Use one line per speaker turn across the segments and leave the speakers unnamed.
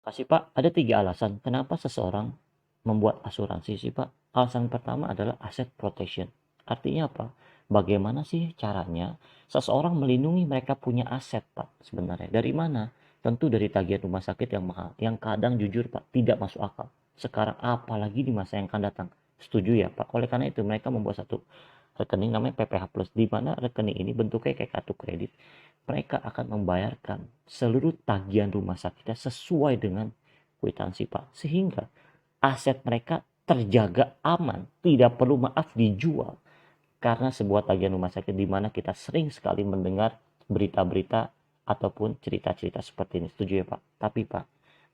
Kasih Pak, ada 3 alasan kenapa seseorang membuat asuransi sih Pak. Alasan pertama adalah asset protection. Artinya apa? Bagaimana sih caranya seseorang melindungi mereka punya aset Pak sebenarnya? Dari mana? Tentu dari tagihan rumah sakit yang mahal, yang kadang jujur Pak tidak masuk akal. Sekarang apalagi di masa yang akan datang. Setuju ya Pak? Oleh karena itu mereka membuat satu rekening namanya PPH Plus, di mana rekening ini bentuknya kayak kartu kredit. Mereka akan membayarkan seluruh tagihan rumah sakitnya sesuai dengan kwitansi Pak. Sehingga aset mereka terjaga aman, tidak perlu maaf dijual. Karena sebuah tagihan rumah sakit di mana kita sering sekali mendengar berita-berita ataupun cerita-cerita seperti ini. Setuju ya Pak? Tapi Pak,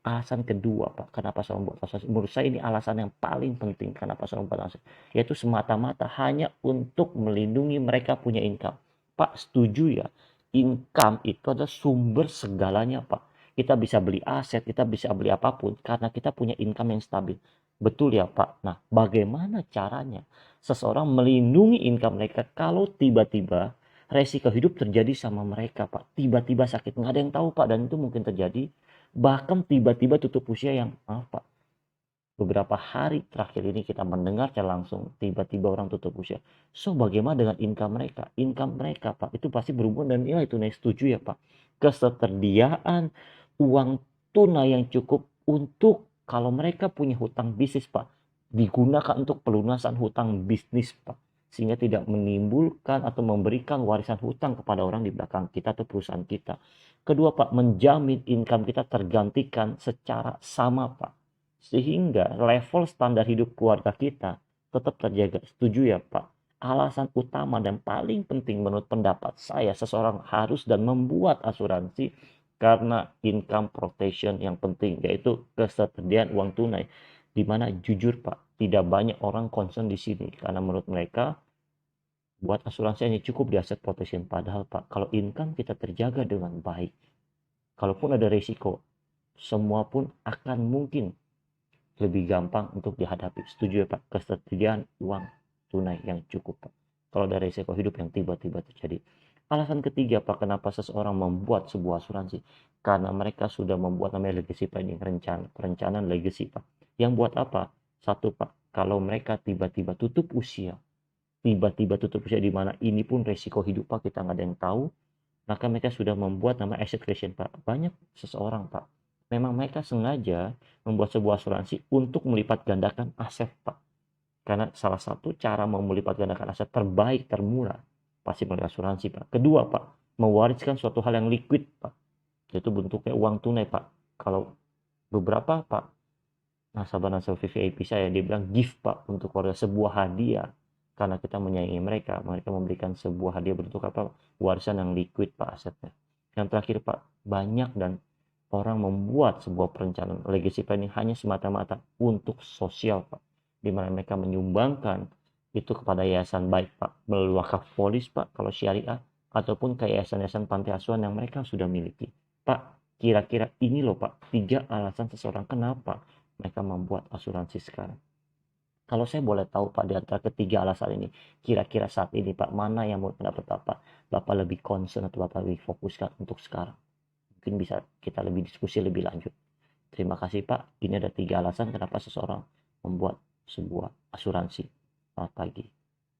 alasan kedua Pak, kenapa saya membuat asuransi? Menurut saya ini alasan yang paling penting kenapa saya membuat asuransi. Yaitu semata-mata hanya untuk melindungi mereka punya income. Pak, setuju ya? Income itu adalah sumber segalanya Pak. Kita bisa beli aset, kita bisa beli apapun karena kita punya income yang stabil. Betul ya Pak? Nah, bagaimana caranya seseorang melindungi income mereka kalau tiba-tiba resiko hidup terjadi sama mereka Pak? Tiba-tiba sakit, nggak ada yang tahu Pak, dan itu mungkin terjadi. Bahkan tiba-tiba tutup usia yang, maaf Pak, beberapa hari terakhir ini kita mendengar secara langsung tiba-tiba orang tutup usia. So bagaimana dengan income mereka? Income mereka Pak itu pasti berhubungan dengan nilai tunai. Setuju ya Pak? Ketersediaan uang tunai yang cukup untuk kalau mereka punya hutang bisnis Pak, digunakan untuk pelunasan hutang bisnis Pak, sehingga tidak menimbulkan atau memberikan warisan hutang kepada orang di belakang kita atau perusahaan kita. Kedua Pak, menjamin income kita tergantikan secara sama Pak, sehingga level standar hidup keluarga kita tetap terjaga. Setuju ya Pak? Alasan utama dan paling penting menurut pendapat saya seseorang harus dan membuat asuransi karena income protection yang penting, yaitu ketersediaan uang tunai. Di mana jujur Pak, tidak banyak orang concern di sini karena menurut mereka buat asuransi hanya cukup di asset protection. Padahal Pak, kalau income kita terjaga dengan baik, kalaupun ada risiko, semua pun akan mungkin lebih gampang untuk dihadapi. Setuju ya Pak? Ketersediaan uang tunai yang cukup Pak, kalau ada risiko hidup yang tiba-tiba terjadi. Alasan ketiga Pak, kenapa seseorang membuat sebuah asuransi? Karena mereka sudah membuat namanya legacy planning, perencanaan legacy Pak. Yang buat apa? Satu Pak, kalau mereka tiba-tiba tutup usia di mana ini pun resiko hidup Pak, kita nggak ada yang tahu, maka mereka sudah membuat nama asset creation Pak. Banyak seseorang Pak, memang mereka sengaja membuat sebuah asuransi untuk melipat gandakan aset Pak. Karena salah satu cara mau melipat gandakan aset terbaik, termurah, pasti melalui asuransi Pak. Kedua Pak, mewariskan suatu hal yang liquid Pak, yaitu bentuknya uang tunai Pak. Kalau beberapa Pak, nasabah-nasabah VVIP saya, dia bilang gift Pak untuk keluarga, sebuah hadiah. Karena kita menyayangi mereka, mereka memberikan sebuah hadiah bentuk apa? Warisan yang liquid Pak asetnya. Yang terakhir Pak, banyak dan orang membuat sebuah perencanaan legacy planning hanya semata-mata untuk sosial Pak. Di mana mereka menyumbangkan itu kepada yayasan baik Pak, melalui wakaf polis Pak kalau syariah, ataupun ke yayasan-yayasan panti asuhan yang mereka sudah miliki. Pak, kira-kira ini loh Pak, 3 alasan seseorang kenapa mereka membuat asuransi sekarang. Kalau saya boleh tahu Pak, di antara ketiga alasan ini, kira-kira saat ini Pak, mana yang menurut pendapat Bapak, Bapak lebih concern atau Bapak lebih fokuskan untuk sekarang? Mungkin bisa kita lebih diskusi lebih lanjut. Terima kasih Pak, ini ada 3 alasan kenapa seseorang membuat sebuah asuransi. Selamat pagi.